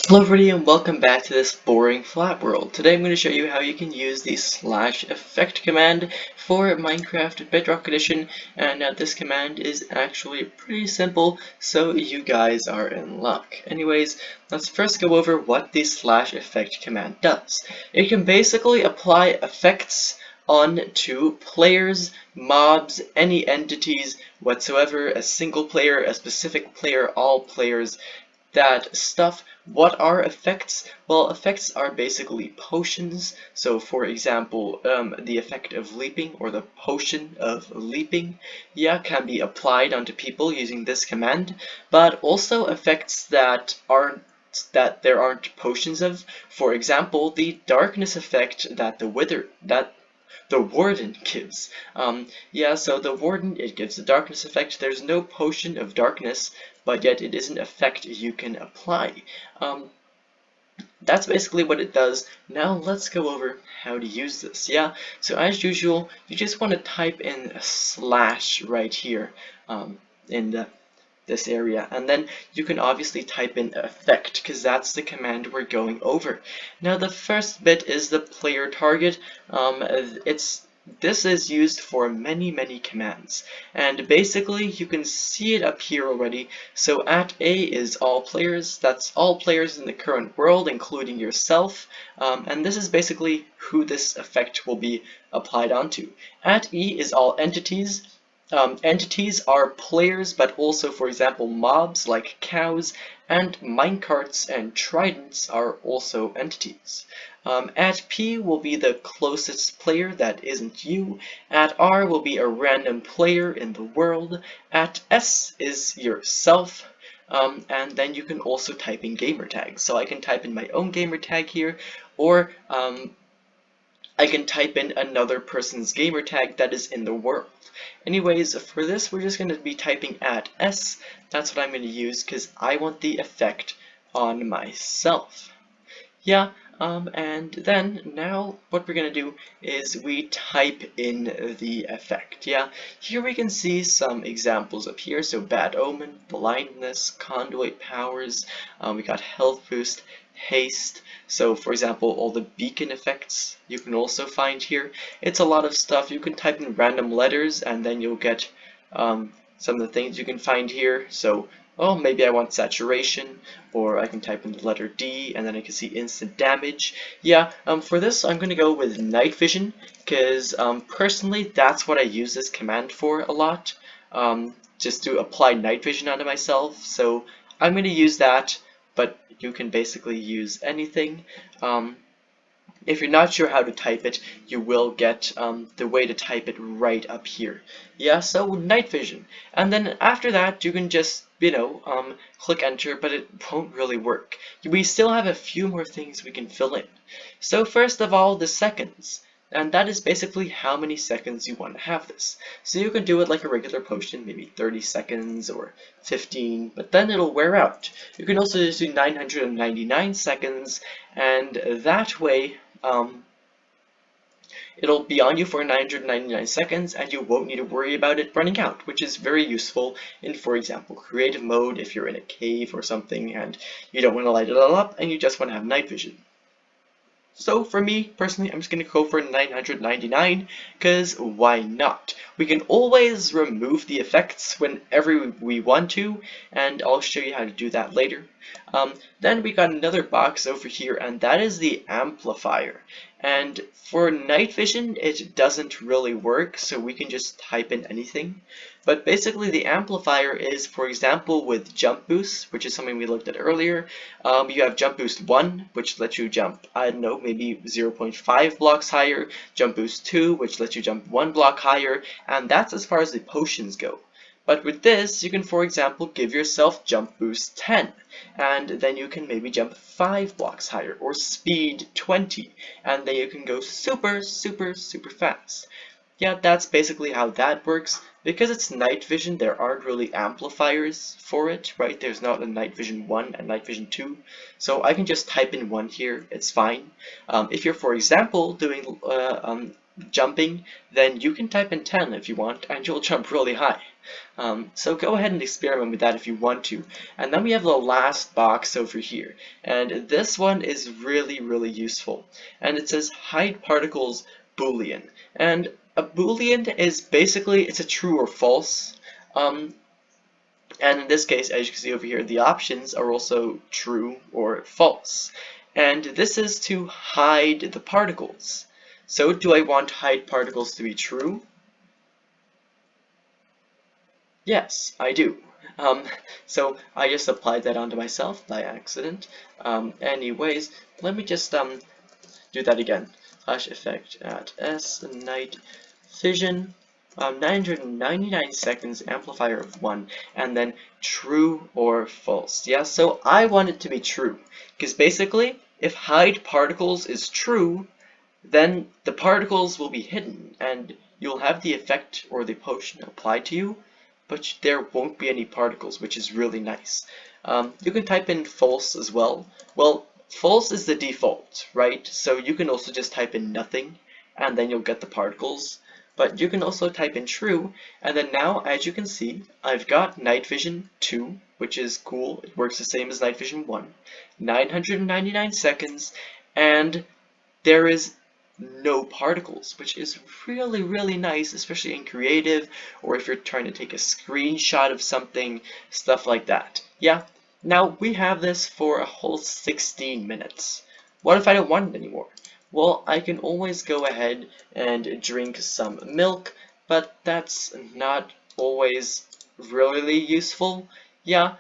Hello everybody and welcome back to this boring flat world. Today I'm going to show you how you can use the /effect command for Minecraft Bedrock Edition, and this command is actually pretty simple, so you guys are in luck. Anyways, let's first go over what the /effect command does. It can basically apply effects onto players, mobs, any entities whatsoever, a single player, a specific player, all players, that stuff. What are effects? Well, effects are basically potions. So for example, the effect of leaping, or the potion of leaping, yeah, can be applied onto people using this command, but also effects that there aren't potions of. For example, the darkness effect that the Warden gives. Yeah, so the Warden, it gives the darkness effect. There's no potion of darkness, but yet it is an effect you can apply. That's basically what it does. Now let's go over how to use this. Yeah, so as usual, you just want to type in a slash right here in this area, and then you can obviously type in effect because that's the command we're going over. Now the first bit is the player target. This is used for many commands, and basically you can see it up here already. So at A is all players. That's all players in the current world, including yourself, and this is basically who this effect will be applied onto. At E is all entities. Entities are players, but also, for example, mobs like cows, and minecarts and tridents are also entities. At P will be the closest player that isn't you. At R will be a random player in the world. At S is yourself. And then you can also type in gamer tags. So I can type in my own gamer tag here, or I can type in another person's gamer tag that is in the world. Anyways, for this we're just going to be typing at S. That's what I'm going to use because I want the effect on myself. Yeah, and then now what we're going to do is we type in the effect. Yeah, here we can see some examples up here. So bad omen, blindness, conduit powers, we got health boost, haste. So for example, all the beacon effects you can also find here. It's a lot of stuff. You can type in random letters and then you'll get some of the things you can find here. So, oh, maybe I want saturation, or I can type in the letter D and then I can see instant damage. Yeah, for this I'm going to go with night vision because personally that's what I use this command for a lot, just to apply night vision onto myself. So I'm going to use that, but you can basically use anything. If you're not sure how to type it, you will get the way to type it right up here. Yeah, so night vision. And then after that, you can just, click enter, but it won't really work. We still have a few more things we can fill in. So first of all, the seconds. And that is basically how many seconds you want to have this. So you can do it like a regular potion, maybe 30 seconds or 15, but then it'll wear out. You can also just do 999 seconds, and that way, it'll be on you for 999 seconds and you won't need to worry about it running out, which is very useful in, for example, creative mode if you're in a cave or something and you don't want to light it all up and you just want to have night vision. So for me, personally, I'm just going to go for 999, because why not? We can always remove the effects whenever we want to, and I'll show you how to do that later. Then we got another box over here, and that is the amplifier. And for night vision, it doesn't really work, so we can just type in anything. But basically the amplifier is, for example, with jump boost, which is something we looked at earlier. You have jump boost 1, which lets you jump, I don't know, maybe 0.5 blocks higher, jump boost 2, which lets you jump 1 block higher, and that's as far as the potions go. But with this, you can, for example, give yourself jump boost 10, and then you can maybe jump 5 blocks higher, or speed 20, and then you can go super fast. Yeah, that's basically how that works. Because it's night vision, there aren't really amplifiers for it, right? There's not a night vision 1 and night vision 2, so I can just type in 1 here, it's fine. If you're, for example, doing jumping, then you can type in 10 if you want, and you'll jump really high. So go ahead and experiment with that if you want to. And then we have the last box over here, and this one is really useful. And it says hide particles Boolean, and a Boolean is basically it's a true or false. And in this case, as you can see over here, the options are also true or false. And this is to hide the particles. So do I want hide particles to be true? Yes, I do. So I just applied that onto myself by accident. Anyways, let me just do that again. Slash effect at S night vision 999 seconds amplifier of 1, and then true or false. Yeah, so I want it to be true, because basically if hide particles is true, then the particles will be hidden and you'll have the effect or the potion applied to you, but there won't be any particles, which is really nice. You can type in false as well. Well, false is the default, right? So you can also just type in nothing and then you'll get the particles. But you can also type in true, and then now, as you can see, I've got night vision 2, which is cool. It works the same as night vision 1, 999 seconds, and there is no particles, which is really nice, especially in creative, or if you're trying to take a screenshot of something, stuff like that. Yeah, now we have this for a whole 16 minutes. What if I don't want it anymore? Well, I can always go ahead and drink some milk, but that's not always really useful. Yeah,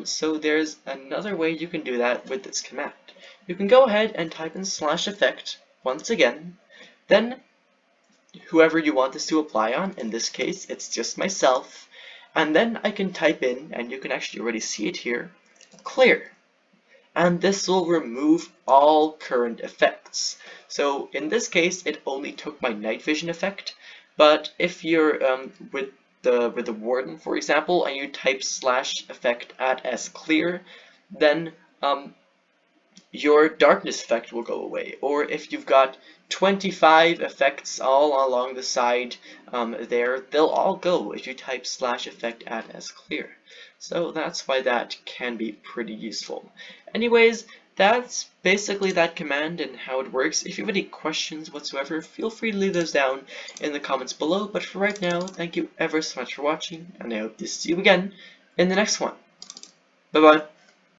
so there's another way you can do that with this command. You can go ahead and type in /effect once again, then whoever you want this to apply on, in this case it's just myself, and then I can type in, and you can actually already see it here, clear. And this will remove all current effects. So in this case, it only took my night vision effect, but if you're with the warden, for example, and you type /effect at s-clear, then your darkness effect will go away. Or if you've got 25 effects all along the side there, they'll all go if you type /effect at s-clear. So that's why that can be pretty useful. Anyways, that's basically that command and how it works. If you have any questions whatsoever, feel free to leave those down in the comments below. But for right now, thank you ever so much for watching, and I hope to see you again in the next one. Bye bye.